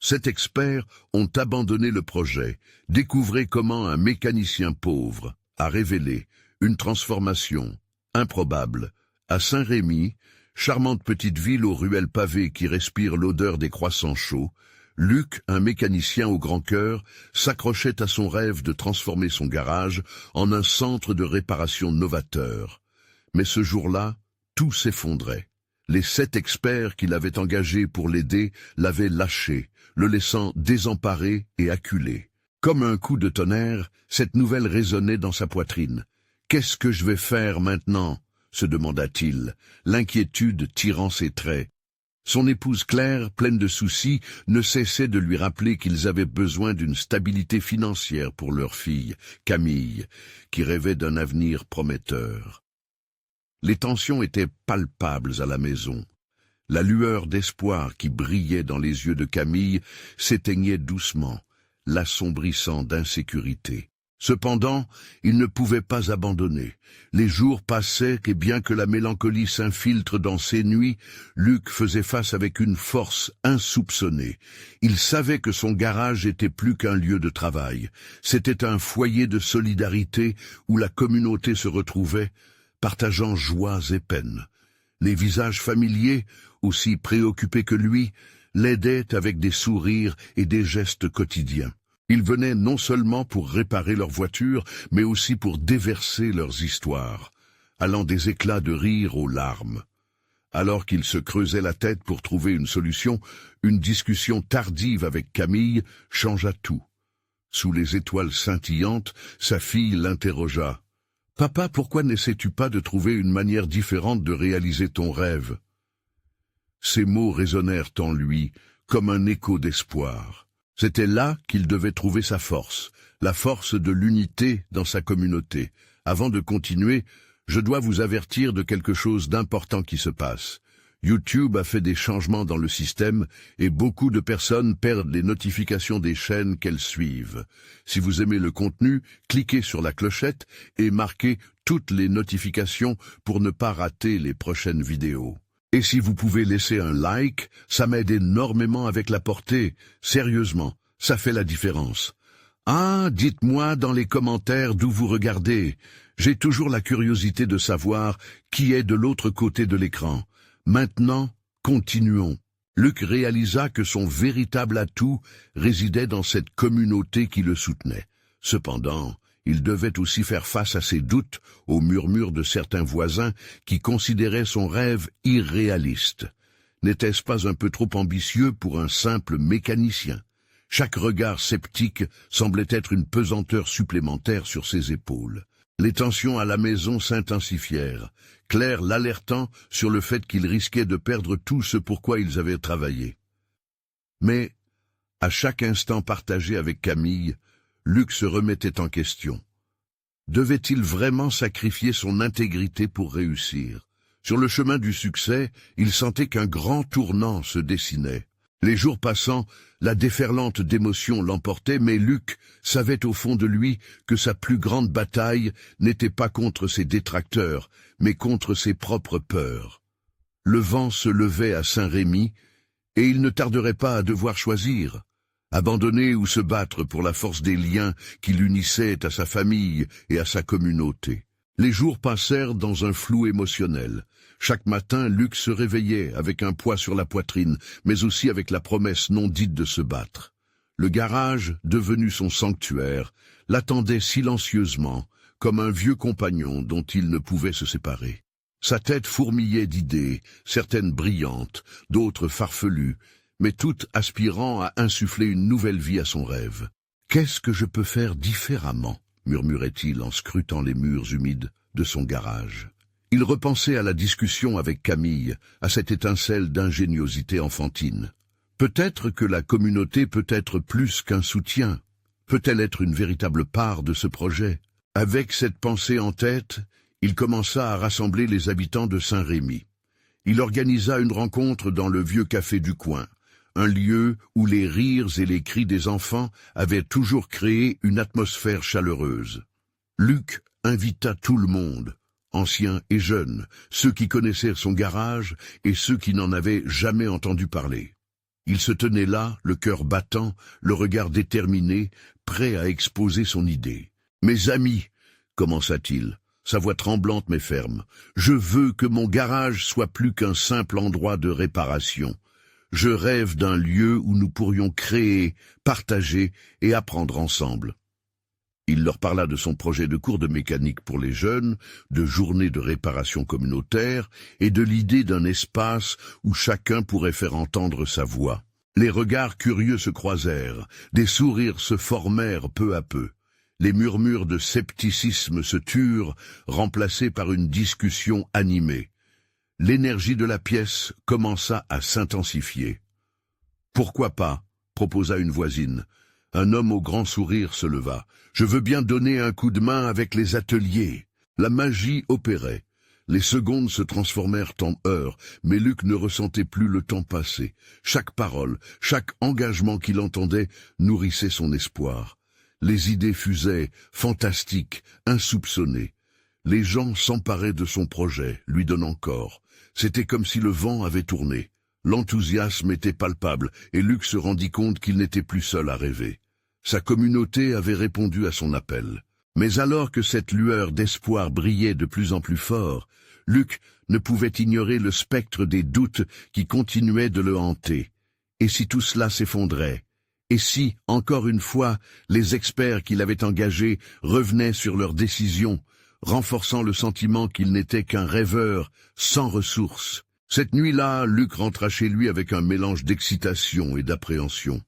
7 experts ont abandonné le projet. Découvrez comment un mécanicien pauvre a révélé une transformation improbable à Saint-Rémy, charmante petite ville aux ruelles pavées qui respire l'odeur des croissants chauds. Luc, un mécanicien au grand cœur, s'accrochait à son rêve de transformer son garage en un centre de réparation novateur. Mais ce jour-là, tout s'effondrait. Les 7 experts qu'il avait engagés pour l'aider l'avaient lâché, le laissant désemparé et acculé. Comme un coup de tonnerre, cette nouvelle résonnait dans sa poitrine. « Qu'est-ce que je vais faire maintenant ?» se demanda-t-il, l'inquiétude tirant ses traits. Son épouse Claire, pleine de soucis, ne cessait de lui rappeler qu'ils avaient besoin d'une stabilité financière pour leur fille, Camille, qui rêvait d'un avenir prometteur. Les tensions étaient palpables à la maison. La lueur d'espoir qui brillait dans les yeux de Camille s'éteignait doucement, l'assombrissant d'insécurité. Cependant, il ne pouvait pas abandonner. Les jours passaient et bien que la mélancolie s'infiltre dans ses nuits, Luc faisait face avec une force insoupçonnée. Il savait que son garage était plus qu'un lieu de travail. C'était un foyer de solidarité où la communauté se retrouvait, partageant joies et peines. Les visages familiers, aussi préoccupés que lui, l'aidaient avec des sourires et des gestes quotidiens. Ils venaient non seulement pour réparer leur voiture, mais aussi pour déverser leurs histoires, allant des éclats de rire aux larmes. Alors qu'ils se creusaient la tête pour trouver une solution, une discussion tardive avec Camille changea tout. Sous les étoiles scintillantes, sa fille l'interrogea. « Papa, pourquoi n'essaies-tu pas de trouver une manière différente de réaliser ton rêve ?» Ces mots résonnèrent en lui comme un écho d'espoir. C'était là qu'il devait trouver sa force, la force de l'unité dans sa communauté. Avant de continuer, je dois vous avertir de quelque chose d'important qui se passe. YouTube a fait des changements dans le système et beaucoup de personnes perdent les notifications des chaînes qu'elles suivent. Si vous aimez le contenu, cliquez sur la clochette et marquez toutes les notifications pour ne pas rater les prochaines vidéos. Et si vous pouvez laisser un like, ça m'aide énormément avec la portée. Sérieusement, ça fait la différence. Ah, dites-moi dans les commentaires d'où vous regardez. J'ai toujours la curiosité de savoir qui est de l'autre côté de l'écran. Maintenant, continuons. Luc réalisa que son véritable atout résidait dans cette communauté qui le soutenait. Cependant, il devait aussi faire face à ses doutes, aux murmures de certains voisins qui considéraient son rêve irréaliste. N'était-ce pas un peu trop ambitieux pour un simple mécanicien? Chaque regard sceptique semblait être une pesanteur supplémentaire sur ses épaules. Les tensions à la maison s'intensifièrent, Claire l'alertant sur le fait qu'il risquait de perdre tout ce pour quoi ils avaient travaillé. Mais, à chaque instant partagé avec Camille, Luc se remettait en question. Devait-il vraiment sacrifier son intégrité pour réussir? Sur le chemin du succès, il sentait qu'un grand tournant se dessinait. Les jours passant, la déferlante d'émotions l'emportait, mais Luc savait au fond de lui que sa plus grande bataille n'était pas contre ses détracteurs, mais contre ses propres peurs. Le vent se levait à Saint-Rémy, et il ne tarderait pas à devoir choisir. Abandonner ou se battre pour la force des liens qui l'unissaient à sa famille et à sa communauté. Les jours passèrent dans un flou émotionnel. Chaque matin, Luc se réveillait avec un poids sur la poitrine, mais aussi avec la promesse non dite de se battre. Le garage, devenu son sanctuaire, l'attendait silencieusement, comme un vieux compagnon dont il ne pouvait se séparer. Sa tête fourmillait d'idées, certaines brillantes, d'autres farfelues, mais toutes aspirant à insuffler une nouvelle vie à son rêve. « Qu'est-ce que je peux faire différemment ?» murmurait-il en scrutant les murs humides de son garage. Il repensait à la discussion avec Camille, à cette étincelle d'ingéniosité enfantine. Peut-être que la communauté peut être plus qu'un soutien. Peut-elle être une véritable part de ce projet? Avec cette pensée en tête, il commença à rassembler les habitants de Saint-Rémy. Il organisa une rencontre dans le vieux café du coin, un lieu où les rires et les cris des enfants avaient toujours créé une atmosphère chaleureuse. Luc invita tout le monde, anciens et jeunes, ceux qui connaissaient son garage et ceux qui n'en avaient jamais entendu parler. Il se tenait là, le cœur battant, le regard déterminé, prêt à exposer son idée. « Mes amis, commença-t-il, sa voix tremblante mais ferme, je veux que mon garage soit plus qu'un simple endroit de réparation. Je rêve d'un lieu où nous pourrions créer, partager et apprendre ensemble. » Il leur parla de son projet de cours de mécanique pour les jeunes, de journées de réparation communautaire et de l'idée d'un espace où chacun pourrait faire entendre sa voix. Les regards curieux se croisèrent, des sourires se formèrent peu à peu. Les murmures de scepticisme se turent, remplacés par une discussion animée. L'énergie de la pièce commença à s'intensifier. « Pourquoi pas ?» proposa une voisine. Un homme au grand sourire se leva. « Je veux bien donner un coup de main avec les ateliers. » La magie opérait. Les secondes se transformèrent en heures, mais Luc ne ressentait plus le temps passé. Chaque parole, chaque engagement qu'il entendait nourrissait son espoir. Les idées fusaient, fantastiques, insoupçonnées. Les gens s'emparaient de son projet, lui donnant corps. C'était comme si le vent avait tourné. L'enthousiasme était palpable, et Luc se rendit compte qu'il n'était plus seul à rêver. Sa communauté avait répondu à son appel. Mais alors que cette lueur d'espoir brillait de plus en plus fort, Luc ne pouvait ignorer le spectre des doutes qui continuait de le hanter. Et si tout cela s'effondrait? Et si, encore une fois, les experts qu'il avait engagés revenaient sur leurs décisions, renforçant le sentiment qu'il n'était qu'un rêveur, sans ressources? Cette nuit-là, Luc rentra chez lui avec un mélange d'excitation et d'appréhension.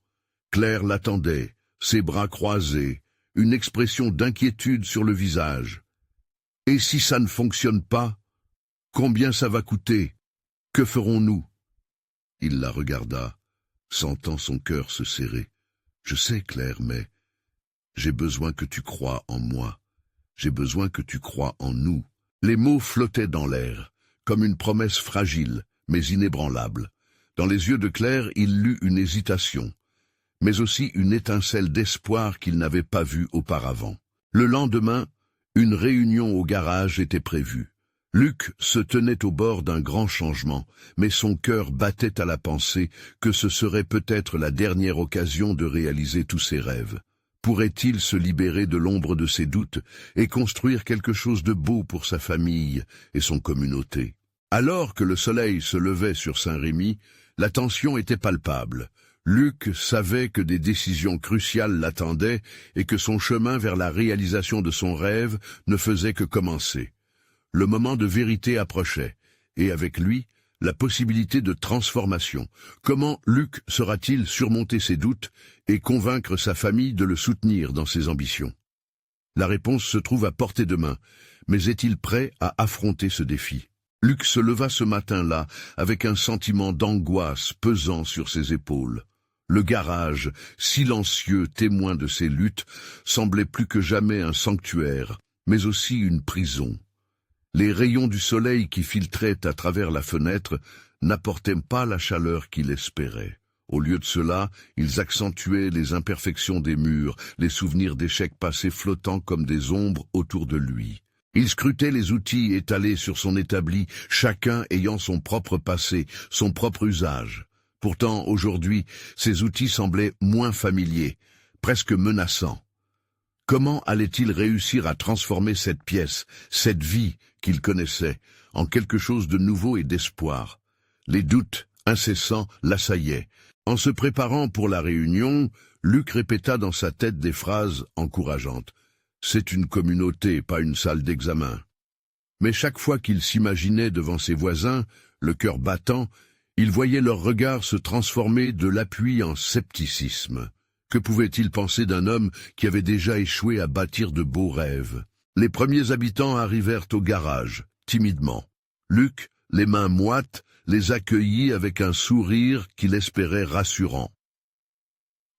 Claire l'attendait, ses bras croisés, une expression d'inquiétude sur le visage. « Et si ça ne fonctionne pas? Combien ça va coûter? Que ferons-nous » Il la regarda, sentant son cœur se serrer. « Je sais, Claire, mais j'ai besoin que tu crois en moi. J'ai besoin que tu crois en nous. » Les mots flottaient dans l'air, comme une promesse fragile, mais inébranlable. Dans les yeux de Claire, il lut une hésitation, mais aussi une étincelle d'espoir qu'il n'avait pas vue auparavant. Le lendemain, une réunion au garage était prévue. Luc se tenait au bord d'un grand changement, mais son cœur battait à la pensée que ce serait peut-être la dernière occasion de réaliser tous ses rêves. Pourrait-il se libérer de l'ombre de ses doutes et construire quelque chose de beau pour sa famille et son communauté? Alors que le soleil se levait sur Saint-Rémy, la tension était palpable. Luc savait que des décisions cruciales l'attendaient et que son chemin vers la réalisation de son rêve ne faisait que commencer. Le moment de vérité approchait, et avec lui, la possibilité de transformation. Comment Luc saura-t-il surmonter ses doutes et convaincre sa famille de le soutenir dans ses ambitions? La réponse se trouve à portée de main, mais est-il prêt à affronter ce défi? Luc se leva ce matin-là avec un sentiment d'angoisse pesant sur ses épaules. Le garage, silencieux témoin de ses luttes, semblait plus que jamais un sanctuaire, mais aussi une prison. Les rayons du soleil qui filtraient à travers la fenêtre n'apportaient pas la chaleur qu'il espérait. Au lieu de cela, ils accentuaient les imperfections des murs, les souvenirs d'échecs passés flottant comme des ombres autour de lui. Il scrutait les outils étalés sur son établi, chacun ayant son propre passé, son propre usage. Pourtant, aujourd'hui, ces outils semblaient moins familiers, presque menaçants. Comment allait-il réussir à transformer cette pièce, cette vie qu'il connaissait, en quelque chose de nouveau et d'espoir? Les doutes incessants l'assaillaient. En se préparant pour la réunion, Luc répéta dans sa tête des phrases encourageantes. « C'est une communauté, pas une salle d'examen. » Mais chaque fois qu'il s'imaginait devant ses voisins, le cœur battant, il voyait leurs regards se transformer de l'appui en scepticisme. Que pouvait-il penser d'un homme qui avait déjà échoué à bâtir de beaux rêves? Les premiers habitants arrivèrent au garage, timidement. Luc, les mains moites, les accueillit avec un sourire qu'il espérait rassurant.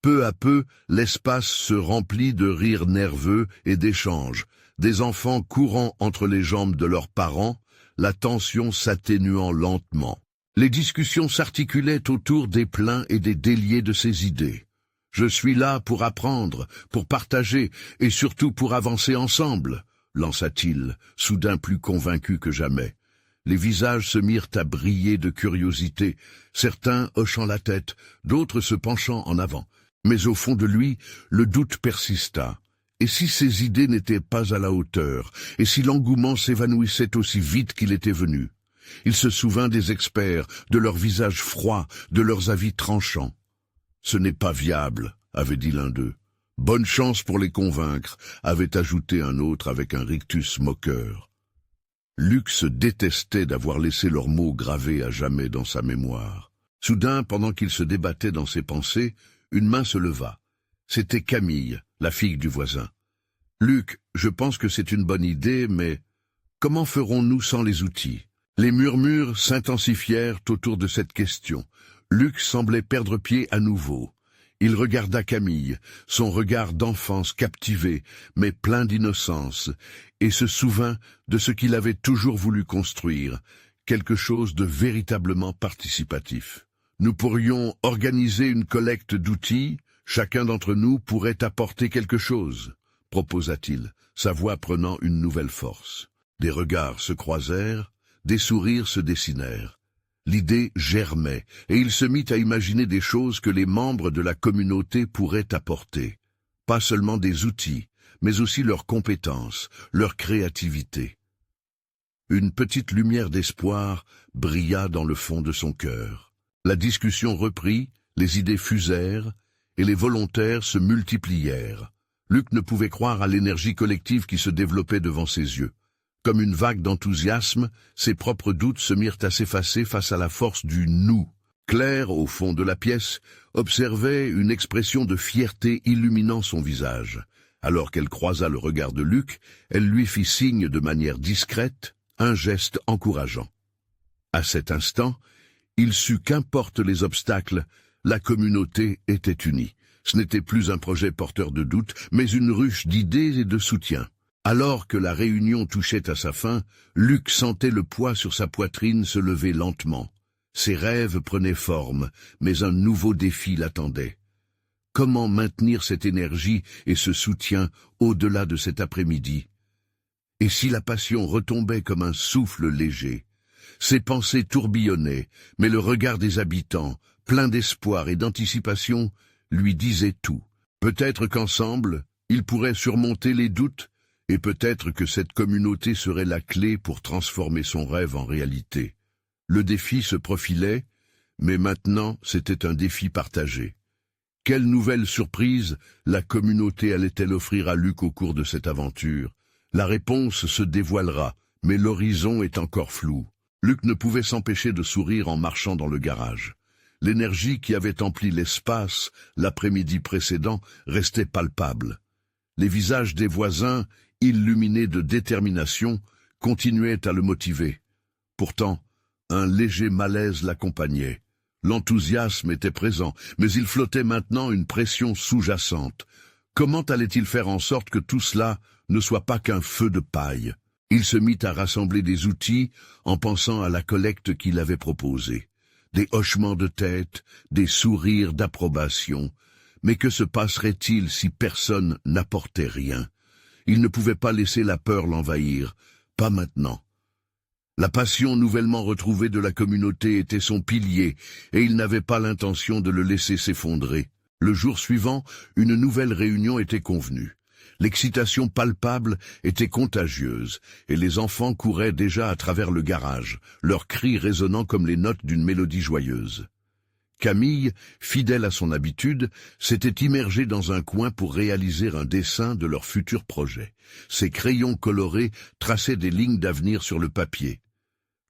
Peu à peu, l'espace se remplit de rires nerveux et d'échanges, des enfants courant entre les jambes de leurs parents, la tension s'atténuant lentement. Les discussions s'articulaient autour des pleins et des déliés de ses idées. « Je suis là pour apprendre, pour partager et surtout pour avancer ensemble », lança-t-il, soudain plus convaincu que jamais. Les visages se mirent à briller de curiosité, certains hochant la tête, d'autres se penchant en avant. Mais au fond de lui, le doute persista. Et si ses idées n'étaient pas à la hauteur, et si l'engouement s'évanouissait aussi vite qu'il était venu? Il se souvint des experts, de leurs visages froids, de leurs avis tranchants. « Ce n'est pas viable », avait dit l'un d'eux. « Bonne chance pour les convaincre », avait ajouté un autre avec un rictus moqueur. Luc se détestait d'avoir laissé leurs mots gravés à jamais dans sa mémoire. Soudain, pendant qu'il se débattait dans ses pensées, une main se leva. C'était Camille, la fille du voisin. « Luc, je pense que c'est une bonne idée, mais comment ferons-nous sans les outils ?» Les murmures s'intensifièrent autour de cette question. Luc semblait perdre pied à nouveau. Il regarda Camille, son regard d'enfance captivé, mais plein d'innocence, et se souvint de ce qu'il avait toujours voulu construire, quelque chose de véritablement participatif. Nous pourrions organiser une collecte d'outils, chacun d'entre nous pourrait apporter quelque chose, proposa-t-il, sa voix prenant une nouvelle force. Des regards se croisèrent, des sourires se dessinèrent. L'idée germait, et il se mit à imaginer des choses que les membres de la communauté pourraient apporter. Pas seulement des outils, mais aussi leurs compétences, leur créativité. Une petite lumière d'espoir brilla dans le fond de son cœur. La discussion reprit, les idées fusèrent, et les volontaires se multiplièrent. Luc ne pouvait croire à l'énergie collective qui se développait devant ses yeux. Comme une vague d'enthousiasme, ses propres doutes se mirent à s'effacer face à la force du « nous ». Claire, au fond de la pièce, observait une expression de fierté illuminant son visage. Alors qu'elle croisa le regard de Luc, elle lui fit signe de manière discrète, un geste encourageant. À cet instant, il sut qu'importe les obstacles, la communauté était unie. Ce n'était plus un projet porteur de doutes, mais une ruche d'idées et de soutien. Alors que la réunion touchait à sa fin, Luc sentait le poids sur sa poitrine se lever lentement. Ses rêves prenaient forme, mais un nouveau défi l'attendait. Comment maintenir cette énergie et ce soutien au-delà de cet après-midi? Et si la passion retombait comme un souffle léger? Ses pensées tourbillonnaient, mais le regard des habitants, plein d'espoir et d'anticipation, lui disait tout. Peut-être qu'ensemble, ils pourraient surmonter les doutes, et peut-être que cette communauté serait la clé pour transformer son rêve en réalité. Le défi se profilait, mais maintenant c'était un défi partagé. Quelle nouvelle surprise la communauté allait-elle offrir à Luc au cours de cette aventure? La réponse se dévoilera, mais l'horizon est encore flou. Luc ne pouvait s'empêcher de sourire en marchant dans le garage. L'énergie qui avait empli l'espace l'après-midi précédent restait palpable. Les visages des voisins, illuminés de détermination, continuaient à le motiver. Pourtant, un léger malaise l'accompagnait. L'enthousiasme était présent, mais il flottait maintenant une pression sous-jacente. Comment allait-il faire en sorte que tout cela ne soit pas qu'un feu de paille? Il se mit à rassembler des outils en pensant à la collecte qu'il avait proposée. Des hochements de tête, des sourires d'approbation. Mais que se passerait-il si personne n'apportait rien? Il ne pouvait pas laisser la peur l'envahir, pas maintenant. La passion nouvellement retrouvée de la communauté était son pilier, et il n'avait pas l'intention de le laisser s'effondrer. Le jour suivant, une nouvelle réunion était convenue. L'excitation palpable était contagieuse, et les enfants couraient déjà à travers le garage, leurs cris résonnant comme les notes d'une mélodie joyeuse. Camille, fidèle à son habitude, s'était immergée dans un coin pour réaliser un dessin de leur futur projet. Ses crayons colorés traçaient des lignes d'avenir sur le papier.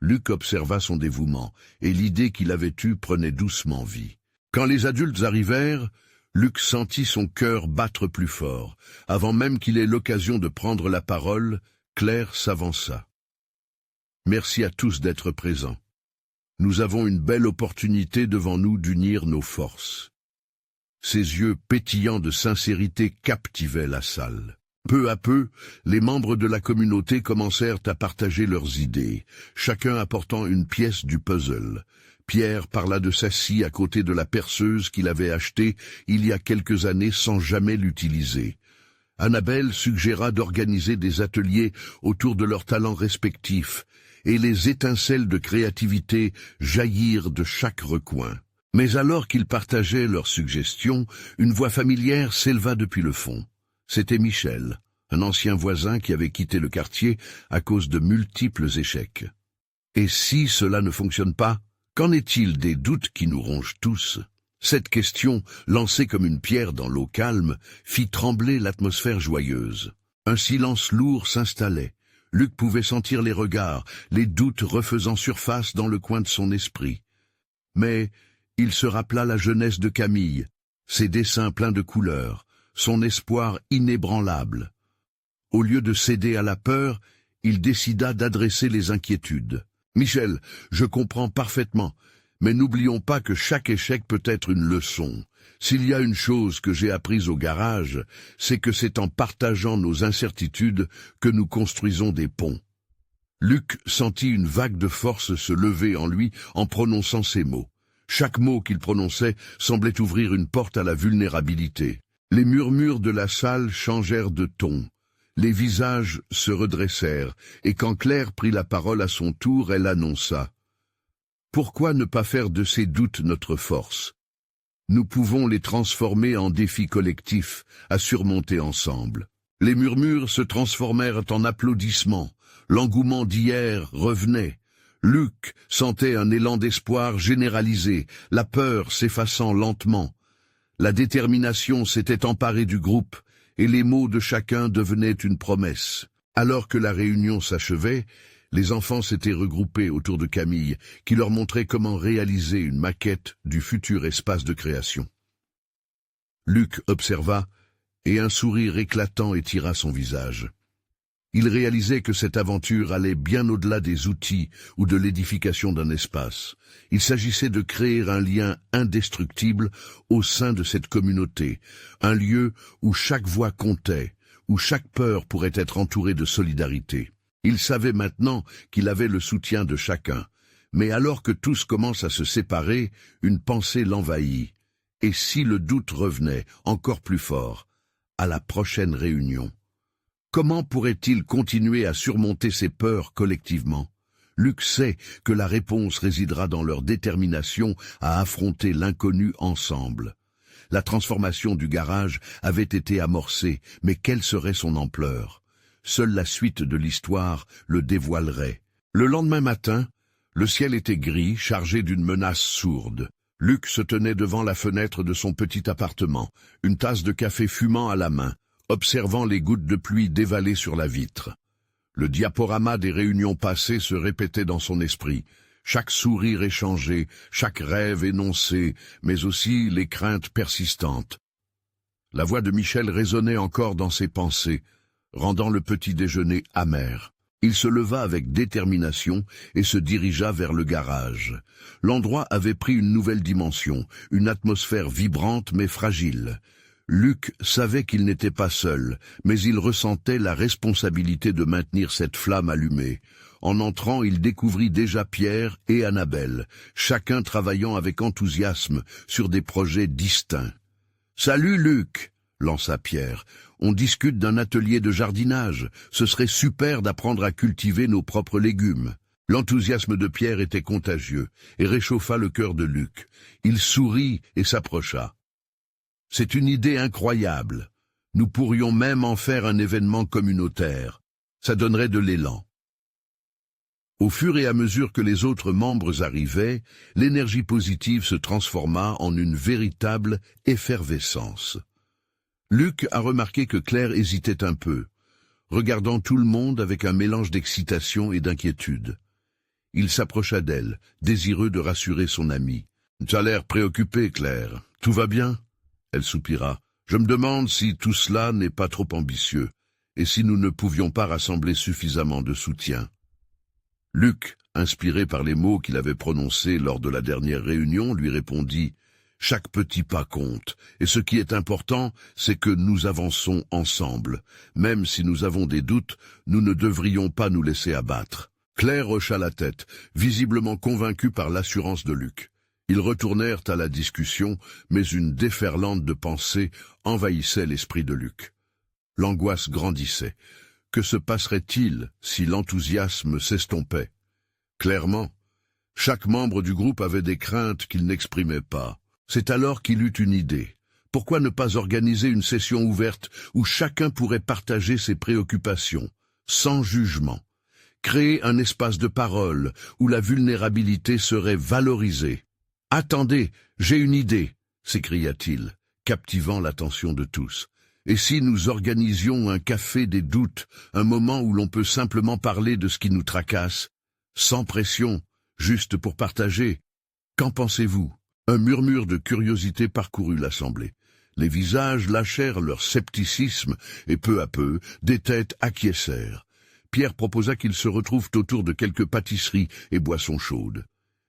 Luc observa son dévouement, et l'idée qu'il avait eue prenait doucement vie. Quand les adultes arrivèrent, Luc sentit son cœur battre plus fort. Avant même qu'il ait l'occasion de prendre la parole, Claire s'avança. « Merci à tous d'être présents. Nous avons une belle opportunité devant nous d'unir nos forces. » Ses yeux pétillants de sincérité captivaient la salle. Peu à peu, les membres de la communauté commencèrent à partager leurs idées, chacun apportant une pièce du puzzle. Pierre parla de sa scie à côté de la perceuse qu'il avait achetée il y a quelques années sans jamais l'utiliser. Annabelle suggéra d'organiser des ateliers autour de leurs talents respectifs, et les étincelles de créativité jaillirent de chaque recoin. Mais alors qu'ils partageaient leurs suggestions, une voix familière s'éleva depuis le fond. C'était Michel, un ancien voisin qui avait quitté le quartier à cause de multiples échecs. Et si cela ne fonctionne pas, qu'en est-il des doutes qui nous rongent tous? Cette question, lancée comme une pierre dans l'eau calme, fit trembler l'atmosphère joyeuse. Un silence lourd s'installait. Luc pouvait sentir les regards, les doutes refaisant surface dans le coin de son esprit. Mais il se rappela la jeunesse de Camille, ses dessins pleins de couleurs, son espoir inébranlable. Au lieu de céder à la peur, il décida d'adresser les inquiétudes. « Michel, je comprends parfaitement, mais n'oublions pas que chaque échec peut être une leçon. S'il y a une chose que j'ai apprise au garage, c'est que c'est en partageant nos incertitudes que nous construisons des ponts. » Luc sentit une vague de force se lever en lui en prononçant ces mots. Chaque mot qu'il prononçait semblait ouvrir une porte à la vulnérabilité. Les murmures de la salle changèrent de ton. Les visages se redressèrent, et quand Claire prit la parole à son tour, elle annonça « Pourquoi ne pas faire de ces doutes notre force? Nous pouvons les transformer en défis collectifs, à surmonter ensemble. » Les murmures se transformèrent en applaudissements. L'engouement d'hier revenait. Luc sentait un élan d'espoir généralisé, la peur s'effaçant lentement. La détermination s'était emparée du groupe, et les mots de chacun devenaient une promesse. Alors que la réunion s'achevait, les enfants s'étaient regroupés autour de Camille, qui leur montrait comment réaliser une maquette du futur espace de création. Luc observa, et un sourire éclatant étira son visage. Il réalisait que cette aventure allait bien au-delà des outils ou de l'édification d'un espace. Il s'agissait de créer un lien indestructible au sein de cette communauté, un lieu où chaque voix comptait, où chaque peur pourrait être entourée de solidarité. Il savait maintenant qu'il avait le soutien de chacun, mais alors que tous commencent à se séparer, une pensée l'envahit. Et si le doute revenait, encore plus fort, à la prochaine réunion? Comment pourrait-il continuer à surmonter ses peurs collectivement? Luc sait que la réponse résidera dans leur détermination à affronter l'inconnu ensemble. La transformation du garage avait été amorcée, mais quelle serait son ampleur? Seule la suite de l'histoire le dévoilerait. Le lendemain matin, le ciel était gris, chargé d'une menace sourde. Luc se tenait devant la fenêtre de son petit appartement, une tasse de café fumant à la main, observant les gouttes de pluie dévaler sur la vitre. Le diaporama des réunions passées se répétait dans son esprit, chaque sourire échangé, chaque rêve énoncé, mais aussi les craintes persistantes. La voix de Michel résonnait encore dans ses pensées, rendant le petit déjeuner amer. Il se leva avec détermination et se dirigea vers le garage. L'endroit avait pris une nouvelle dimension, une atmosphère vibrante mais fragile. Luc savait qu'il n'était pas seul, mais il ressentait la responsabilité de maintenir cette flamme allumée. En entrant, il découvrit déjà Pierre et Annabelle, chacun travaillant avec enthousiasme sur des projets distincts. « Salut Luc !» lança Pierre. « On discute d'un atelier de jardinage. Ce serait super d'apprendre à cultiver nos propres légumes. » L'enthousiasme de Pierre était contagieux et réchauffa le cœur de Luc. Il sourit et s'approcha. « C'est une idée incroyable. Nous pourrions même en faire un événement communautaire. Ça donnerait de l'élan. » Au fur et à mesure que les autres membres arrivaient, l'énergie positive se transforma en une véritable effervescence. Luc a remarqué que Claire hésitait un peu, regardant tout le monde avec un mélange d'excitation et d'inquiétude. Il s'approcha d'elle, désireux de rassurer son amie. « Tu as l'air préoccupée, Claire. Tout va bien ?» Elle soupira. « Je me demande si tout cela n'est pas trop ambitieux, et si nous ne pouvions pas rassembler suffisamment de soutien. » Luc, inspiré par les mots qu'il avait prononcés lors de la dernière réunion, lui répondit « Chaque petit pas compte, et ce qui est important, c'est que nous avançons ensemble. Même si nous avons des doutes, nous ne devrions pas nous laisser abattre. » Claire hocha la tête, visiblement convaincue par l'assurance de Luc. Ils retournèrent à la discussion, mais une déferlante de pensées envahissait l'esprit de Luc. L'angoisse grandissait. Que se passerait-il si l'enthousiasme s'estompait? Clairement, chaque membre du groupe avait des craintes qu'il n'exprimait pas. C'est alors qu'il eut une idée. Pourquoi ne pas organiser une session ouverte où chacun pourrait partager ses préoccupations, sans jugement? Créer un espace de parole où la vulnérabilité serait valorisée. « Attendez, j'ai une idée !» s'écria-t-il, captivant l'attention de tous. « Et si nous organisions un café des doutes, un moment où l'on peut simplement parler de ce qui nous tracasse, sans pression, juste pour partager? Qu'en pensez-vous » Un murmure de curiosité parcourut l'assemblée. Les visages lâchèrent leur scepticisme et peu à peu, des têtes acquiescèrent. Pierre proposa qu'ils se retrouvent autour de quelques pâtisseries et boissons chaudes.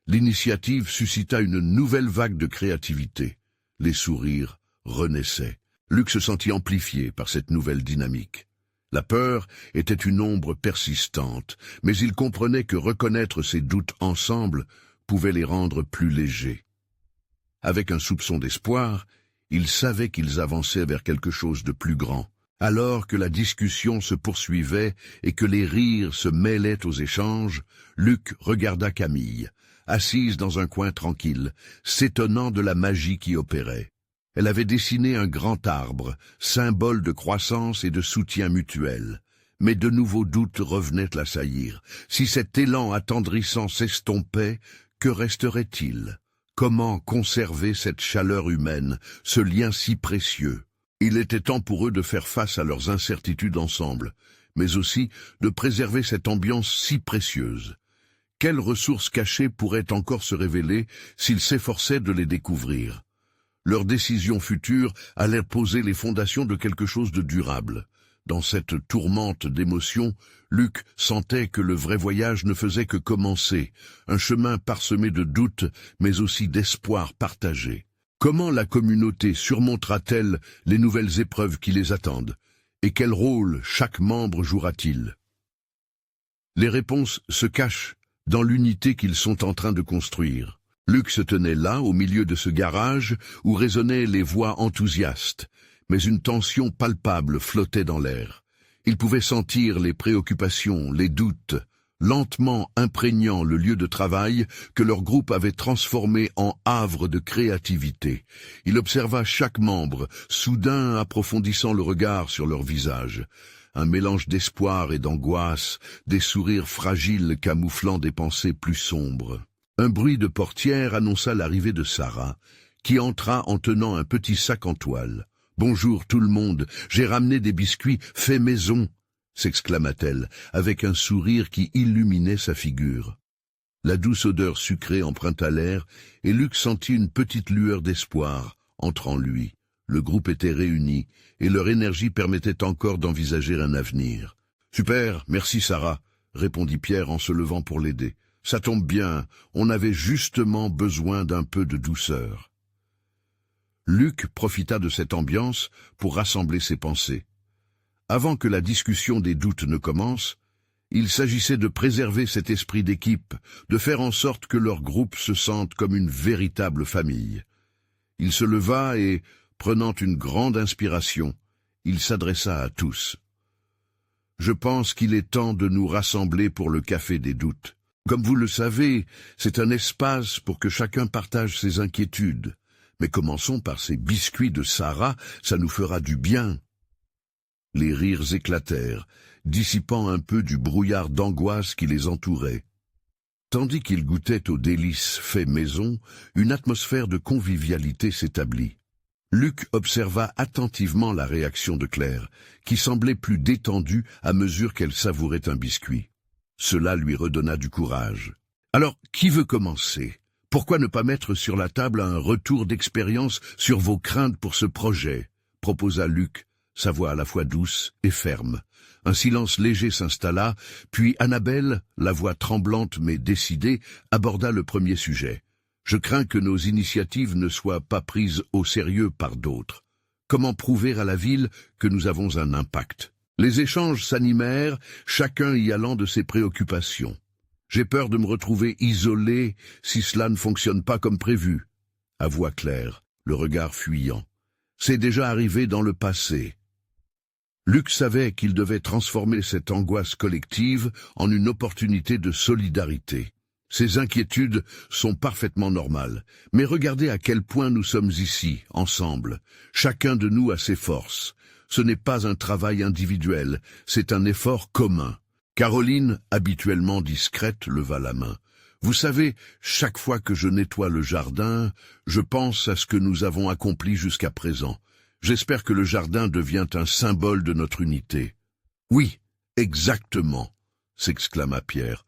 L'initiative suscita une nouvelle vague de créativité. Les sourires renaissaient. Luc se sentit amplifié par cette nouvelle dynamique. La peur était une ombre persistante, mais il comprenait que reconnaître ses doutes ensemble pouvait les rendre plus légers. Avec un soupçon d'espoir, ils savaient qu'ils avançaient vers quelque chose de plus grand. Alors que la discussion se poursuivait et que les rires se mêlaient aux échanges, Luc regarda Camille, assise dans un coin tranquille, s'étonnant de la magie qui opérait. Elle avait dessiné un grand arbre, symbole de croissance et de soutien mutuel. Mais de nouveaux doutes revenaient l'assaillir. Si cet élan attendrissant s'estompait, que resterait-il? Comment conserver cette chaleur humaine, ce lien si précieux? Il était temps pour eux de faire face à leurs incertitudes ensemble, mais aussi de préserver cette ambiance si précieuse. Quelles ressources cachées pourraient encore se révéler s'ils s'efforçaient de les découvrir? Leurs décisions futures allaient poser les fondations de quelque chose de durable. Dans cette tourmente d'émotions, Luc sentait que le vrai voyage ne faisait que commencer, un chemin parsemé de doutes, mais aussi d'espoir partagé. Comment la communauté surmontera-t-elle les nouvelles épreuves qui les attendent? Et quel rôle chaque membre jouera-t-il? Les réponses se cachent dans l'unité qu'ils sont en train de construire. Luc se tenait là, au milieu de ce garage, où résonnaient les voix enthousiastes, mais une tension palpable flottait dans l'air. Il pouvait sentir les préoccupations, les doutes, lentement imprégnant le lieu de travail que leur groupe avait transformé en havre de créativité. Il observa chaque membre, soudain approfondissant le regard sur leur visage. Un mélange d'espoir et d'angoisse, des sourires fragiles camouflant des pensées plus sombres. Un bruit de portière annonça l'arrivée de Sarah, qui entra en tenant un petit sac en toile. « Bonjour tout le monde, j'ai ramené des biscuits faits maison !» s'exclama-t-elle, avec un sourire qui illuminait sa figure. La douce odeur sucrée emprunta l'air, et Luc sentit une petite lueur d'espoir entre en lui. Le groupe était réuni, et leur énergie permettait encore d'envisager un avenir. « Super, merci Sarah », répondit Pierre en se levant pour l'aider. « Ça tombe bien, on avait justement besoin d'un peu de douceur. » Luc profita de cette ambiance pour rassembler ses pensées. Avant que la discussion des doutes ne commence, il s'agissait de préserver cet esprit d'équipe, de faire en sorte que leur groupe se sente comme une véritable famille. Il se leva et, prenant une grande inspiration, il s'adressa à tous. « Je pense qu'il est temps de nous rassembler pour le café des doutes. Comme vous le savez, c'est un espace pour que chacun partage ses inquiétudes. Mais commençons par ces biscuits de Sarah, ça nous fera du bien. » Les rires éclatèrent, dissipant un peu du brouillard d'angoisse qui les entourait. Tandis qu'ils goûtaient aux délices faits maison, une atmosphère de convivialité s'établit. Luc observa attentivement la réaction de Claire, qui semblait plus détendue à mesure qu'elle savourait un biscuit. Cela lui redonna du courage. « Alors, qui veut commencer ? Pourquoi ne pas mettre sur la table un retour d'expérience sur vos craintes pour ce projet ?» proposa Luc, sa voix à la fois douce et ferme. Un silence léger s'installa, puis Annabelle, la voix tremblante mais décidée, aborda le premier sujet. « Je crains que nos initiatives ne soient pas prises au sérieux par d'autres. Comment prouver à la ville que nous avons un impact ?» Les échanges s'animèrent, chacun y allant de ses préoccupations. « J'ai peur de me retrouver isolé si cela ne fonctionne pas comme prévu. » À voix claire, le regard fuyant. « C'est déjà arrivé dans le passé. » Luc savait qu'il devait transformer cette angoisse collective en une opportunité de solidarité. Ces inquiétudes sont parfaitement normales, mais regardez à quel point nous sommes ici, ensemble. Chacun de nous a ses forces. Ce n'est pas un travail individuel, c'est un effort commun. Caroline, habituellement discrète, leva la main. Vous savez, chaque fois que je nettoie le jardin, je pense à ce que nous avons accompli jusqu'à présent. J'espère que le jardin devient un symbole de notre unité. Oui, exactement, s'exclama Pierre.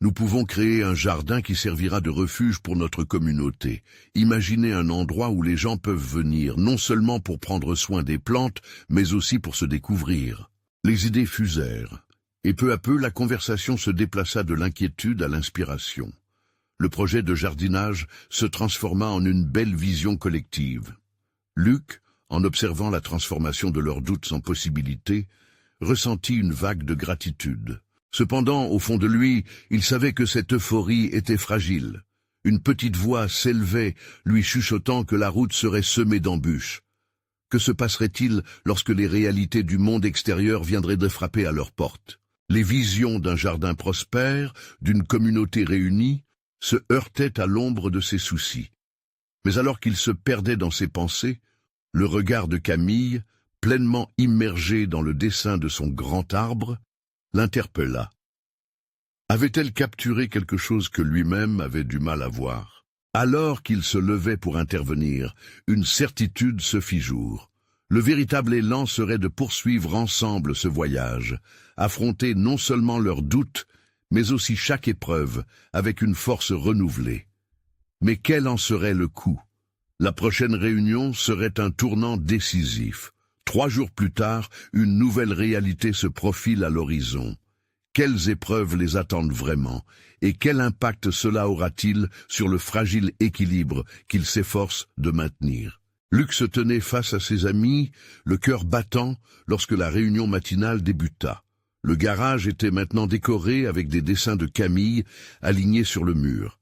Nous pouvons créer un jardin qui servira de refuge pour notre communauté. Imaginez un endroit où les gens peuvent venir, non seulement pour prendre soin des plantes, mais aussi pour se découvrir. Les idées fusèrent, et peu à peu la conversation se déplaça de l'inquiétude à l'inspiration. Le projet de jardinage se transforma en une belle vision collective. Luc, en observant la transformation de leurs doutes en possibilités, ressentit une vague de gratitude. Cependant, au fond de lui, il savait que cette euphorie était fragile. Une petite voix s'élevait, lui chuchotant que la route serait semée d'embûches. Que se passerait-il lorsque les réalités du monde extérieur viendraient de frapper à leur porte? Les visions d'un jardin prospère, d'une communauté réunie, se heurtaient à l'ombre de ses soucis. Mais alors qu'il se perdait dans ses pensées, le regard de Camille, pleinement immergé dans le dessin de son grand arbre, l'interpella. Avait-elle capturé quelque chose que lui-même avait du mal à voir? Alors qu'il se levait pour intervenir, une certitude se fit jour. Le véritable élan serait de poursuivre ensemble ce voyage, affronter non seulement leurs doutes, mais aussi chaque épreuve avec une force renouvelée. Mais quel en serait le coût? La prochaine réunion serait un tournant décisif. 3 jours plus tard, une nouvelle réalité se profile à l'horizon. Quelles épreuves les attendent vraiment, et quel impact cela aura-t-il sur le fragile équilibre qu'ils s'efforcent de maintenir? Luc se tenait face à ses amis, le cœur battant, lorsque la réunion matinale débuta. Le garage était maintenant décoré avec des dessins de Camille alignés sur le mur.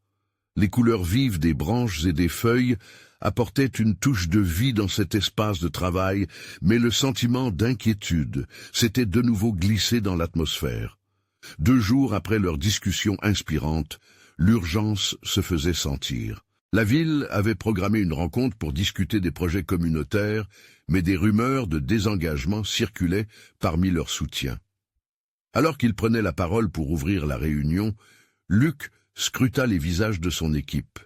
Les couleurs vives des branches et des feuilles apportaient une touche de vie dans cet espace de travail, mais le sentiment d'inquiétude s'était de nouveau glissé dans l'atmosphère. 2 jours après leur discussion inspirante, l'urgence se faisait sentir. La ville avait programmé une rencontre pour discuter des projets communautaires, mais des rumeurs de désengagement circulaient parmi leurs soutiens. Alors qu'il prenait la parole pour ouvrir la réunion, Luc scruta les visages de son équipe.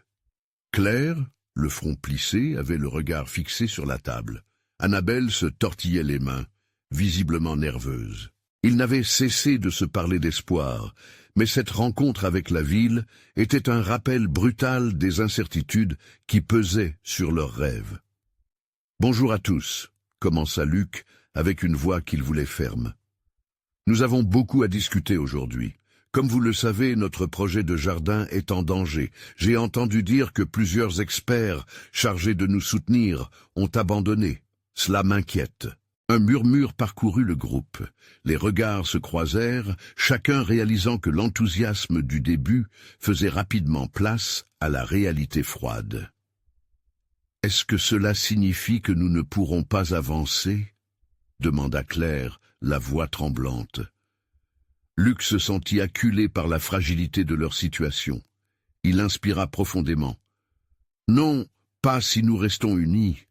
Claire, le front plissé, avait le regard fixé sur la table. Annabelle se tortillait les mains, visiblement nerveuse. Ils n'avaient cessé de se parler d'espoir, mais cette rencontre avec la ville était un rappel brutal des incertitudes qui pesaient sur leurs rêves. « Bonjour à tous », commença Luc avec une voix qu'il voulait ferme. « Nous avons beaucoup à discuter aujourd'hui. Comme vous le savez, notre projet de jardin est en danger. J'ai entendu dire que plusieurs experts chargés de nous soutenir ont abandonné. Cela m'inquiète. » Un murmure parcourut le groupe. Les regards se croisèrent, chacun réalisant que l'enthousiasme du début faisait rapidement place à la réalité froide. « Est-ce que cela signifie que nous ne pourrons pas avancer ?» demanda Claire, la voix tremblante. Luc se sentit acculé par la fragilité de leur situation. Il inspira profondément. « Non, pas si nous restons unis.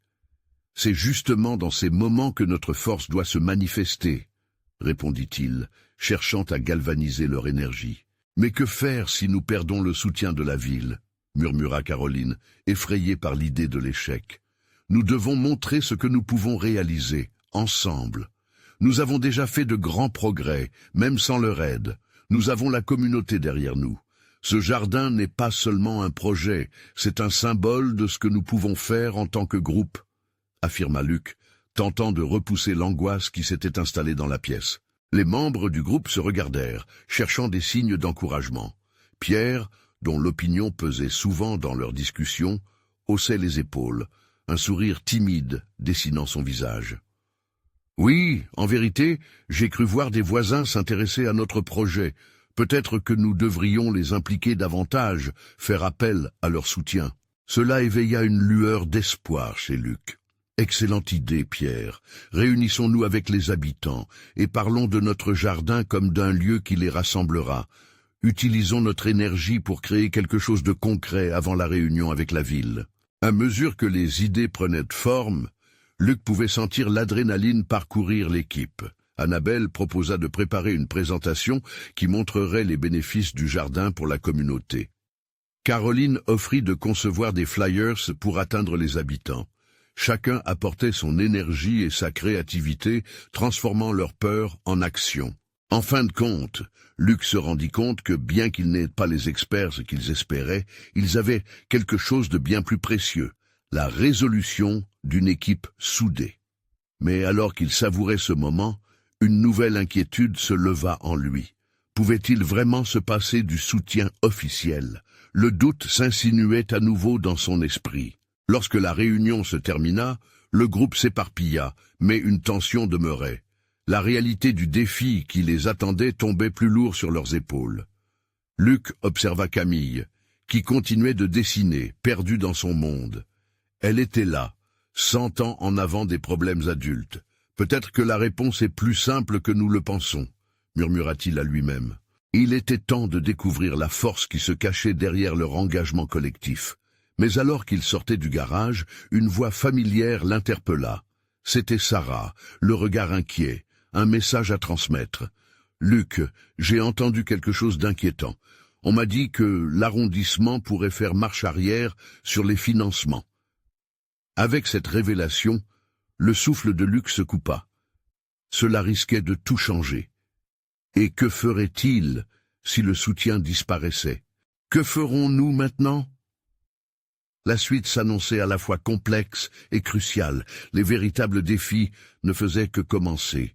C'est justement dans ces moments que notre force doit se manifester, » répondit-il, cherchant à galvaniser leur énergie. « Mais que faire si nous perdons le soutien de la ville ?» murmura Caroline, effrayée par l'idée de l'échec. « Nous devons montrer ce que nous pouvons réaliser, ensemble. Nous avons déjà fait de grands progrès, même sans leur aide. Nous avons la communauté derrière nous. Ce jardin n'est pas seulement un projet, c'est un symbole de ce que nous pouvons faire en tant que groupe, » affirma Luc, tentant de repousser l'angoisse qui s'était installée dans la pièce. Les membres du groupe se regardèrent, cherchant des signes d'encouragement. Pierre, dont l'opinion pesait souvent dans leurs discussions, haussait les épaules, un sourire timide dessinant son visage. « Oui, en vérité, j'ai cru voir des voisins s'intéresser à notre projet. Peut-être que nous devrions les impliquer davantage, faire appel à leur soutien. » Cela éveilla une lueur d'espoir chez Luc. Excellente idée, Pierre. Réunissons-nous avec les habitants et parlons de notre jardin comme d'un lieu qui les rassemblera. Utilisons notre énergie pour créer quelque chose de concret avant la réunion avec la ville. À mesure que les idées prenaient forme, Luc pouvait sentir l'adrénaline parcourir l'équipe. Annabelle proposa de préparer une présentation qui montrerait les bénéfices du jardin pour la communauté. Caroline offrit de concevoir des flyers pour atteindre les habitants. Chacun apportait son énergie et sa créativité, transformant leur peur en action. En fin de compte, Luc se rendit compte que bien qu'ils n'aient pas les experts qu'ils espéraient, ils avaient quelque chose de bien plus précieux, la résolution d'une équipe soudée. Mais alors qu'il savourait ce moment, une nouvelle inquiétude se leva en lui. Pouvait-il vraiment se passer du soutien officiel? Le doute s'insinuait à nouveau dans son esprit. Lorsque la réunion se termina, le groupe s'éparpilla, mais une tension demeurait. La réalité du défi qui les attendait tombait plus lourd sur leurs épaules. Luc observa Camille, qui continuait de dessiner, perdue dans son monde. Elle était là, 100 ans en avant des problèmes adultes. Peut-être que la réponse est plus simple que nous le pensons, murmura-t-il à lui-même. Il était temps de découvrir la force qui se cachait derrière leur engagement collectif. Mais alors qu'il sortait du garage, une voix familière l'interpella. C'était Sarah, le regard inquiet, un message à transmettre. « Luc, j'ai entendu quelque chose d'inquiétant. On m'a dit que l'arrondissement pourrait faire marche arrière sur les financements. » Avec cette révélation, le souffle de Luc se coupa. Cela risquait de tout changer. Et que ferait-il si le soutien disparaissait? Que ferons-nous maintenant? La suite s'annonçait à la fois complexe et cruciale. Les véritables défis ne faisaient que commencer.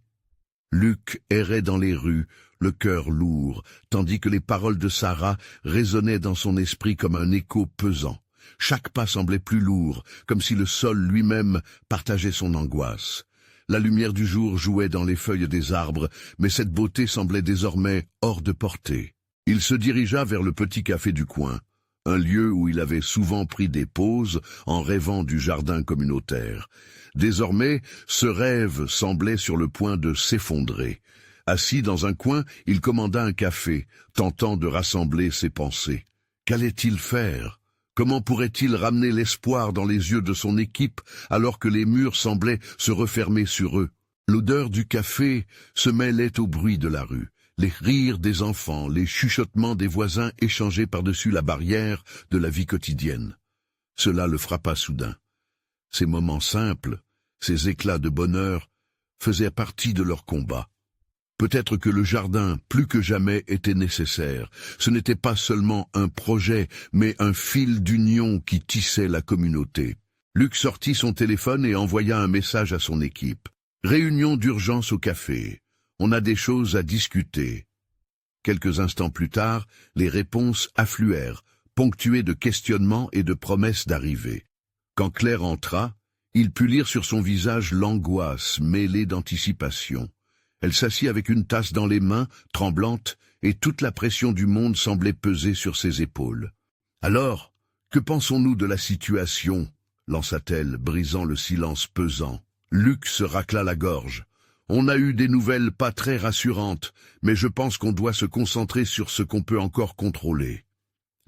Luc errait dans les rues, le cœur lourd, tandis que les paroles de Sarah résonnaient dans son esprit comme un écho pesant. Chaque pas semblait plus lourd, comme si le sol lui-même partageait son angoisse. La lumière du jour jouait dans les feuilles des arbres, mais cette beauté semblait désormais hors de portée. Il se dirigea vers le petit café du coin, un lieu où il avait souvent pris des pauses en rêvant du jardin communautaire. Désormais, ce rêve semblait sur le point de s'effondrer. Assis dans un coin, il commanda un café, tentant de rassembler ses pensées. Qu'allait-il faire? Comment pourrait-il ramener l'espoir dans les yeux de son équipe alors que les murs semblaient se refermer sur eux? L'odeur du café se mêlait au bruit de la rue. Les rires des enfants, les chuchotements des voisins échangés par-dessus la barrière de la vie quotidienne. Cela le frappa soudain. Ces moments simples, ces éclats de bonheur, faisaient partie de leur combat. Peut-être que le jardin, plus que jamais, était nécessaire. Ce n'était pas seulement un projet, mais un fil d'union qui tissait la communauté. Luc sortit son téléphone et envoya un message à son équipe. « Réunion d'urgence au café. On a des choses à discuter. » Quelques instants plus tard, les réponses affluèrent, ponctuées de questionnements et de promesses d'arrivée. Quand Claire entra, il put lire sur son visage l'angoisse mêlée d'anticipation. Elle s'assit avec une tasse dans les mains, tremblante, et toute la pression du monde semblait peser sur ses épaules. « Alors, que pensons-nous de la situation ?» lança-t-elle, brisant le silence pesant. Luc se racla la gorge. « On a eu des nouvelles pas très rassurantes, mais je pense qu'on doit se concentrer sur ce qu'on peut encore contrôler. »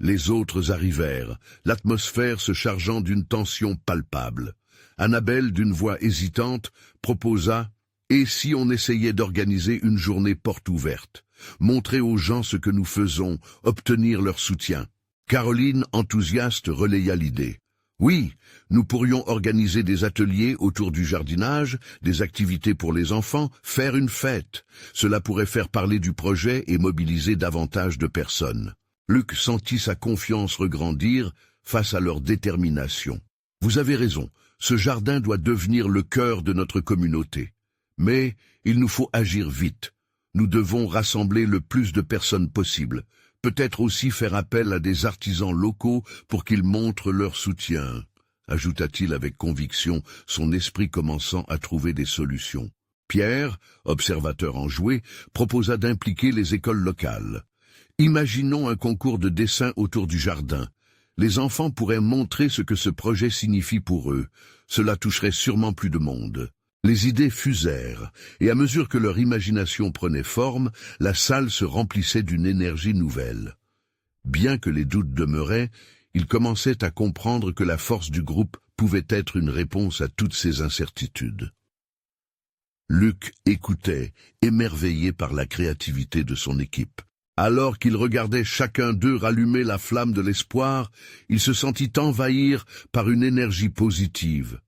Les autres arrivèrent, l'atmosphère se chargeant d'une tension palpable. Annabelle, d'une voix hésitante, proposa « Et si on essayait d'organiser une journée porte ouverte, montrer aux gens ce que nous faisons, obtenir leur soutien ?» Caroline, enthousiaste, relaya l'idée. « Oui, nous pourrions organiser des ateliers autour du jardinage, des activités pour les enfants, faire une fête. Cela pourrait faire parler du projet et mobiliser davantage de personnes. » Luc sentit sa confiance regrandir face à leur détermination. « Vous avez raison, ce jardin doit devenir le cœur de notre communauté. Mais il nous faut agir vite. Nous devons rassembler le plus de personnes possible. Peut-être aussi faire appel à des artisans locaux pour qu'ils montrent leur soutien, » ajouta-t-il avec conviction, son esprit commençant à trouver des solutions. Pierre, observateur enjoué, proposa d'impliquer les écoles locales. « Imaginons un concours de dessin autour du jardin. Les enfants pourraient montrer ce que ce projet signifie pour eux. Cela toucherait sûrement plus de monde. Les idées fusèrent, et à mesure que leur imagination prenait forme, la salle se remplissait d'une énergie nouvelle. Bien que les doutes demeuraient, ils commençaient à comprendre que la force du groupe pouvait être une réponse à toutes ces incertitudes. Luc écoutait, émerveillé par la créativité de son équipe. Alors qu'il regardait chacun d'eux rallumer la flamme de l'espoir, il se sentit envahir par une énergie positive.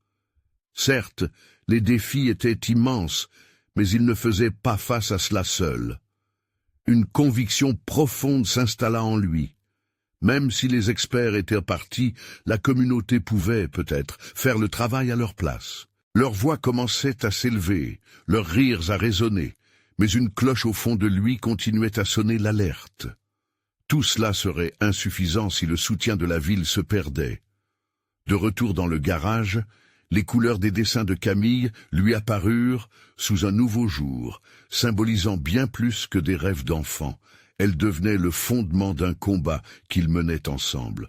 Certes, les défis étaient immenses, mais il ne faisait pas face à cela seul. Une conviction profonde s'installa en lui. Même si les experts étaient partis, la communauté pouvait, peut-être, faire le travail à leur place. Leurs voix commençaient à s'élever, leurs rires à résonner, mais une cloche au fond de lui continuait à sonner l'alerte. Tout cela serait insuffisant si le soutien de la ville se perdait. De retour dans le garage, les couleurs des dessins de Camille lui apparurent sous un nouveau jour, symbolisant bien plus que des rêves d'enfant. Elles devenaient le fondement d'un combat qu'ils menaient ensemble.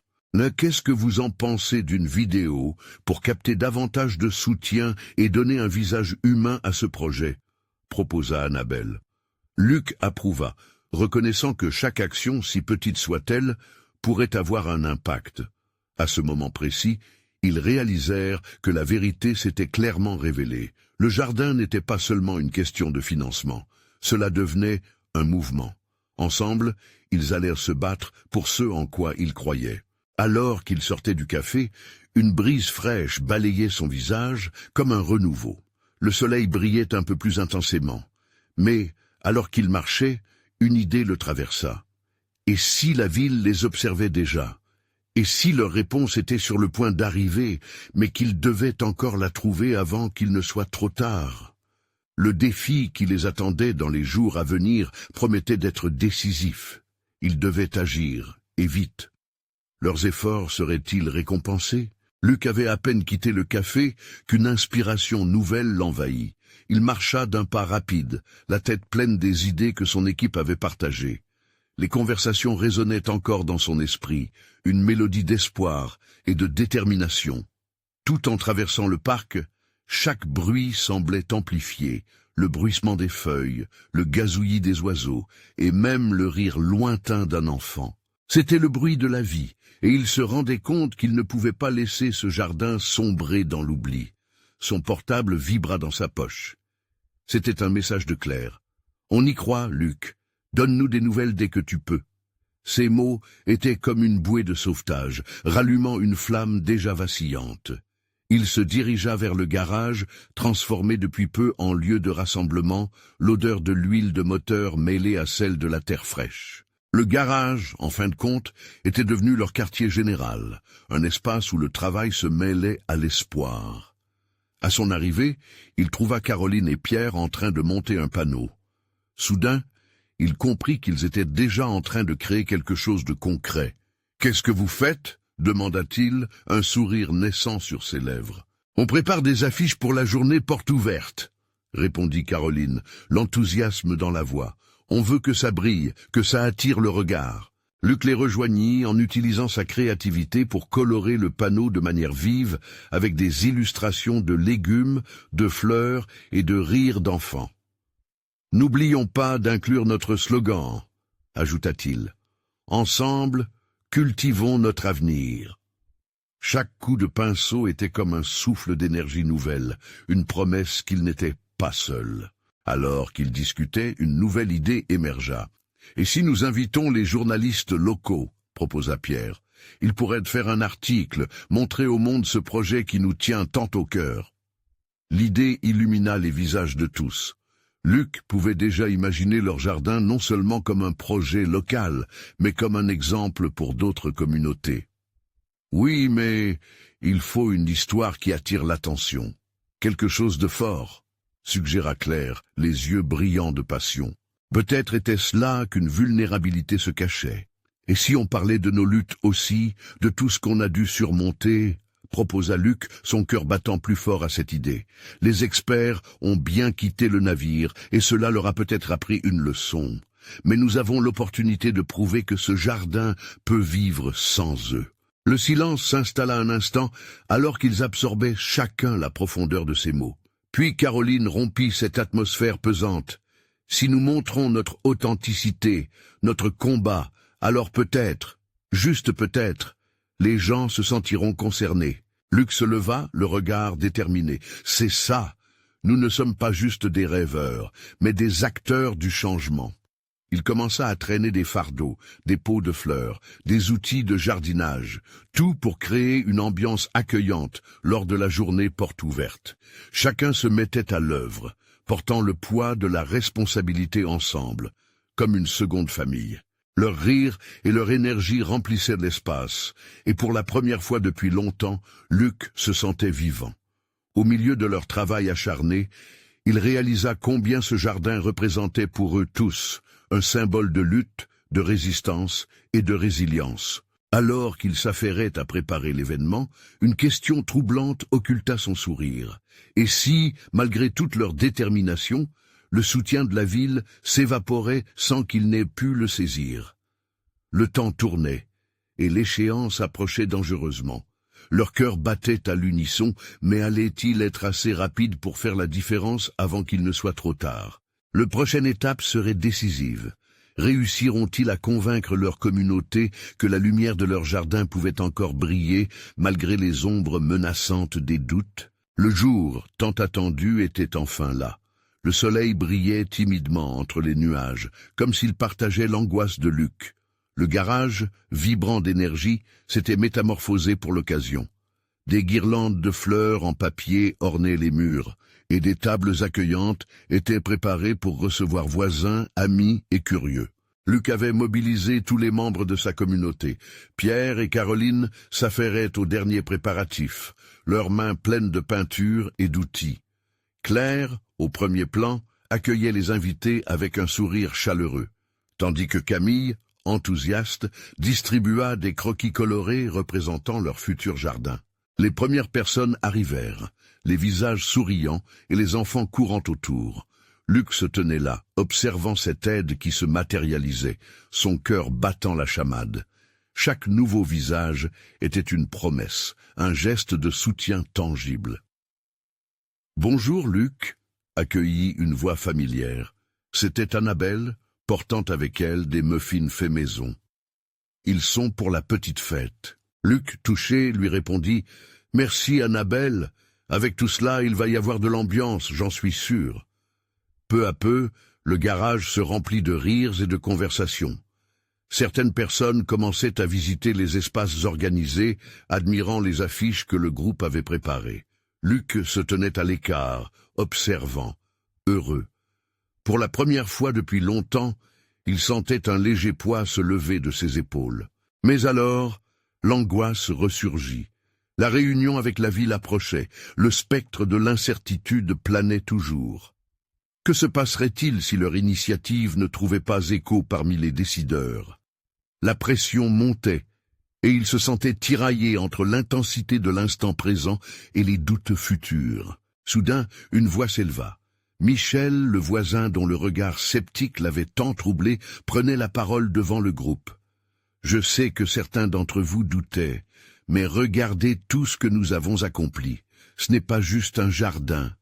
Qu'est-ce que vous en pensez d'une vidéo pour capter davantage de soutien et donner un visage humain à ce projet? Proposa Annabelle. Luc approuva, reconnaissant que chaque action, si petite soit-elle, pourrait avoir un impact. À ce moment précis, ils réalisèrent que la vérité s'était clairement révélée. Le jardin n'était pas seulement une question de financement, cela devenait un mouvement. Ensemble, ils allèrent se battre pour ce en quoi ils croyaient. Alors qu'il sortait du café, une brise fraîche balayait son visage comme un renouveau. Le soleil brillait un peu plus intensément. Mais, alors qu'il marchait, une idée le traversa. Et si la ville les observait déjà? Et si leur réponse était sur le point d'arriver, mais qu'ils devaient encore la trouver avant qu'il ne soit trop tard? Le défi qui les attendait dans les jours à venir promettait d'être décisif. Ils devaient agir, et vite. Leurs efforts seraient-ils récompensés? Luc avait à peine quitté le café qu'une inspiration nouvelle l'envahit. Il marcha d'un pas rapide, la tête pleine des idées que son équipe avait partagées. Les conversations résonnaient encore dans son esprit, une mélodie d'espoir et de détermination. Tout en traversant le parc, chaque bruit semblait amplifié, le bruissement des feuilles, le gazouillis des oiseaux et même le rire lointain d'un enfant. C'était le bruit de la vie, et il se rendait compte qu'il ne pouvait pas laisser ce jardin sombrer dans l'oubli. Son portable vibra dans sa poche. C'était un message de Claire. « On y croit, Luc. Donne-nous des nouvelles dès que tu peux. » Ces mots étaient comme une bouée de sauvetage, rallumant une flamme déjà vacillante. Il se dirigea vers le garage, transformé depuis peu en lieu de rassemblement, l'odeur de l'huile de moteur mêlée à celle de la terre fraîche. Le garage, en fin de compte, était devenu leur quartier général, un espace où le travail se mêlait à l'espoir. À son arrivée, il trouva Caroline et Pierre en train de monter un panneau. Soudain, il comprit qu'ils étaient déjà en train de créer quelque chose de concret. « Qu'est-ce que vous faites ?» demanda-t-il, un sourire naissant sur ses lèvres. « On prépare des affiches pour la journée porte ouverte, » répondit Caroline, l'enthousiasme dans la voix. « On veut que ça brille, que ça attire le regard. » Luc les rejoignit en utilisant sa créativité pour colorer le panneau de manière vive avec des illustrations de légumes, de fleurs et de rires d'enfants. « N'oublions pas d'inclure notre slogan, » ajouta-t-il. « Ensemble, cultivons notre avenir. » Chaque coup de pinceau était comme un souffle d'énergie nouvelle, une promesse qu'il n'était pas seul. Alors qu'ils discutaient, une nouvelle idée émergea. « Et si nous invitons les journalistes locaux ?» proposa Pierre. « Ils pourraient faire un article, montrer au monde ce projet qui nous tient tant au cœur. » L'idée illumina les visages de tous. Luc pouvait déjà imaginer leur jardin non seulement comme un projet local, mais comme un exemple pour d'autres communautés. « Oui, mais il faut une histoire qui attire l'attention. Quelque chose de fort. » suggéra Claire, les yeux brillants de passion. Peut-être était-ce là qu'une vulnérabilité se cachait. Et si on parlait de nos luttes aussi, de tout ce qu'on a dû surmonter, proposa Luc, son cœur battant plus fort à cette idée. Les experts ont bien quitté le navire, et cela leur a peut-être appris une leçon. Mais nous avons l'opportunité de prouver que ce jardin peut vivre sans eux. Le silence s'installa un instant, alors qu'ils absorbaient chacun la profondeur de ces mots. Puis Caroline rompit cette atmosphère pesante. Si nous montrons notre authenticité, notre combat, alors peut-être, juste peut-être, les gens se sentiront concernés. Luc se leva, le regard déterminé. C'est ça. Nous ne sommes pas juste des rêveurs, mais des acteurs du changement. Il commença à traîner des fardeaux, des pots de fleurs, des outils de jardinage, tout pour créer une ambiance accueillante lors de la journée porte ouverte. Chacun se mettait à l'œuvre, portant le poids de la responsabilité ensemble, comme une seconde famille. Leur rire et leur énergie remplissaient l'espace, et pour la première fois depuis longtemps, Luc se sentait vivant. Au milieu de leur travail acharné, il réalisa combien ce jardin représentait pour eux tous un symbole de lutte, de résistance et de résilience. Alors qu'il s'affairait à préparer l'événement, une question troublante occulta son sourire. Et si, malgré toute leur détermination, le soutien de la ville s'évaporait sans qu'il n'ait pu le saisir? Le temps tournait, et l'échéance approchait dangereusement. Leur cœur battait à l'unisson, mais allait-il être assez rapide pour faire la différence avant qu'il ne soit trop tard? La prochaine étape serait décisive. Réussiront-ils à convaincre leur communauté que la lumière de leur jardin pouvait encore briller malgré les ombres menaçantes des doutes? Le jour, tant attendu, était enfin là. Le soleil brillait timidement entre les nuages, comme s'il partageait l'angoisse de Luc. Le garage, vibrant d'énergie, s'était métamorphosé pour l'occasion. Des guirlandes de fleurs en papier ornaient les murs, et des tables accueillantes étaient préparées pour recevoir voisins, amis et curieux. Luc avait mobilisé tous les membres de sa communauté. Pierre et Caroline s'affairaient aux derniers préparatifs, leurs mains pleines de peinture et d'outils. Claire, au premier plan, accueillait les invités avec un sourire chaleureux, tandis que Camille, enthousiaste, distribua des croquis colorés représentant leur futur jardin. Les premières personnes arrivèrent, les visages souriants et les enfants courant autour. Luc se tenait là, observant cette aide qui se matérialisait, son cœur battant la chamade. Chaque nouveau visage était une promesse, un geste de soutien tangible. « Bonjour, Luc », accueillit une voix familière. C'était Annabelle, portant avec elle des muffins faits maison. « Ils sont pour la petite fête. » Luc, touché, lui répondit « Merci, Annabelle. Avec tout cela, il va y avoir de l'ambiance, j'en suis sûr. » Peu à peu, le garage se remplit de rires et de conversations. Certaines personnes commençaient à visiter les espaces organisés, admirant les affiches que le groupe avait préparées. Luc se tenait à l'écart, observant, heureux. Pour la première fois depuis longtemps, il sentait un léger poids se lever de ses épaules. Mais alors, l'angoisse ressurgit. La réunion avec la ville approchait, le spectre de l'incertitude planait toujours. Que se passerait-il si leur initiative ne trouvait pas écho parmi les décideurs? La pression montait, et ils se sentaient tiraillés entre l'intensité de l'instant présent et les doutes futurs. Soudain, une voix s'éleva. Michel, le voisin dont le regard sceptique l'avait tant troublé, prenait la parole devant le groupe. « Je sais que certains d'entre vous doutaient, mais regardez tout ce que nous avons accompli. Ce n'est pas juste un jardin,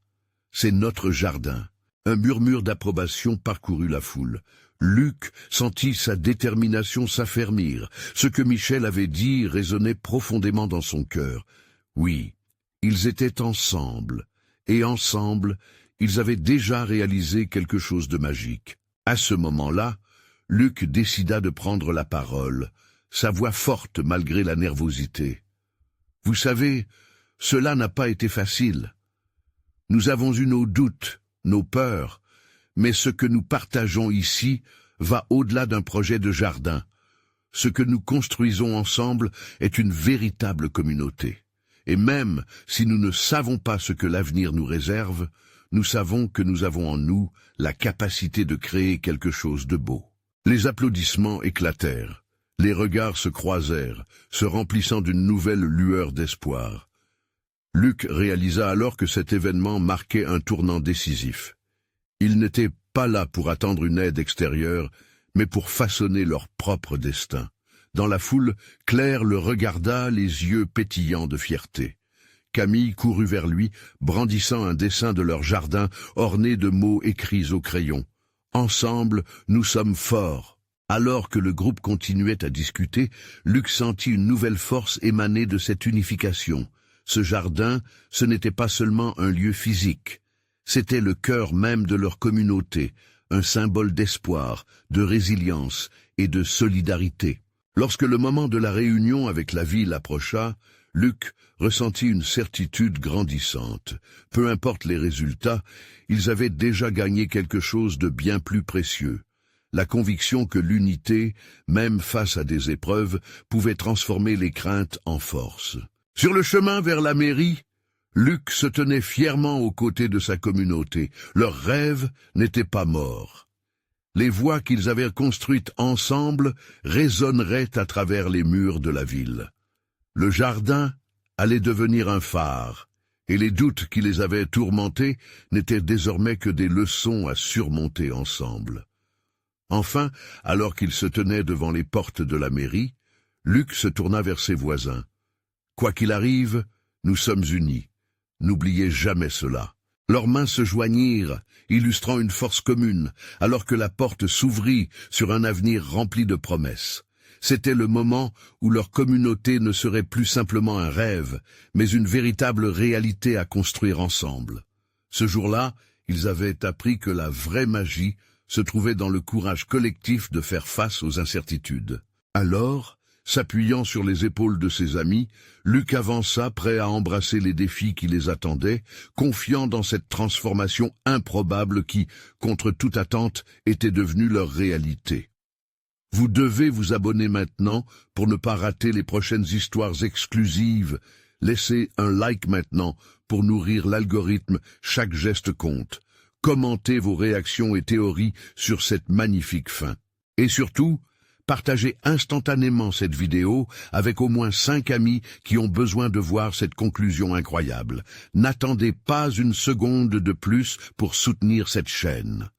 c'est notre jardin. » Un murmure d'approbation parcourut la foule. Luc sentit sa détermination s'affermir. Ce que Michel avait dit résonnait profondément dans son cœur. Oui, ils étaient ensemble, et ensemble, ils avaient déjà réalisé quelque chose de magique. À ce moment-là, Luc décida de prendre la parole, sa voix forte malgré la nervosité. « Vous savez, cela n'a pas été facile. Nous avons eu nos doutes, nos peurs, mais ce que nous partageons ici va au-delà d'un projet de jardin. Ce que nous construisons ensemble est une véritable communauté. Et même si nous ne savons pas ce que l'avenir nous réserve, nous savons que nous avons en nous la capacité de créer quelque chose de beau. » Les applaudissements éclatèrent. Les regards se croisèrent, se remplissant d'une nouvelle lueur d'espoir. Luc réalisa alors que cet événement marquait un tournant décisif. Ils n'étaient pas là pour attendre une aide extérieure, mais pour façonner leur propre destin. Dans la foule, Claire le regarda, les yeux pétillants de fierté. Camille courut vers lui, brandissant un dessin de leur jardin orné de mots écrits au crayon. « Ensemble, nous sommes forts !» Alors que le groupe continuait à discuter, Luc sentit une nouvelle force émaner de cette unification. Ce jardin, ce n'était pas seulement un lieu physique. C'était le cœur même de leur communauté, un symbole d'espoir, de résilience et de solidarité. Lorsque le moment de la réunion avec la ville approcha, Luc ressentit une certitude grandissante. Peu importe les résultats, ils avaient déjà gagné quelque chose de bien plus précieux. La conviction que l'unité, même face à des épreuves, pouvait transformer les craintes en force. Sur le chemin vers la mairie, Luc se tenait fièrement aux côtés de sa communauté. Leur rêve n'était pas mort. Les voix qu'ils avaient construites ensemble résonneraient à travers les murs de la ville. Le jardin allait devenir un phare, et les doutes qui les avaient tourmentés n'étaient désormais que des leçons à surmonter ensemble. Enfin, alors qu'ils se tenaient devant les portes de la mairie, Luc se tourna vers ses voisins. « Quoi qu'il arrive, nous sommes unis. N'oubliez jamais cela. » Leurs mains se joignirent, illustrant une force commune, alors que la porte s'ouvrit sur un avenir rempli de promesses. C'était le moment où leur communauté ne serait plus simplement un rêve, mais une véritable réalité à construire ensemble. Ce jour-là, ils avaient appris que la vraie magie se trouvait dans le courage collectif de faire face aux incertitudes. Alors, s'appuyant sur les épaules de ses amis, Luc avança prêt à embrasser les défis qui les attendaient, confiant dans cette transformation improbable qui, contre toute attente, était devenue leur réalité. Vous devez vous abonner maintenant pour ne pas rater les prochaines histoires exclusives. Laissez un like maintenant pour nourrir l'algorithme, chaque geste compte. Commentez vos réactions et théories sur cette magnifique fin. Et surtout, partagez instantanément cette vidéo avec au moins 5 amis qui ont besoin de voir cette conclusion incroyable. N'attendez pas une seconde de plus pour soutenir cette chaîne.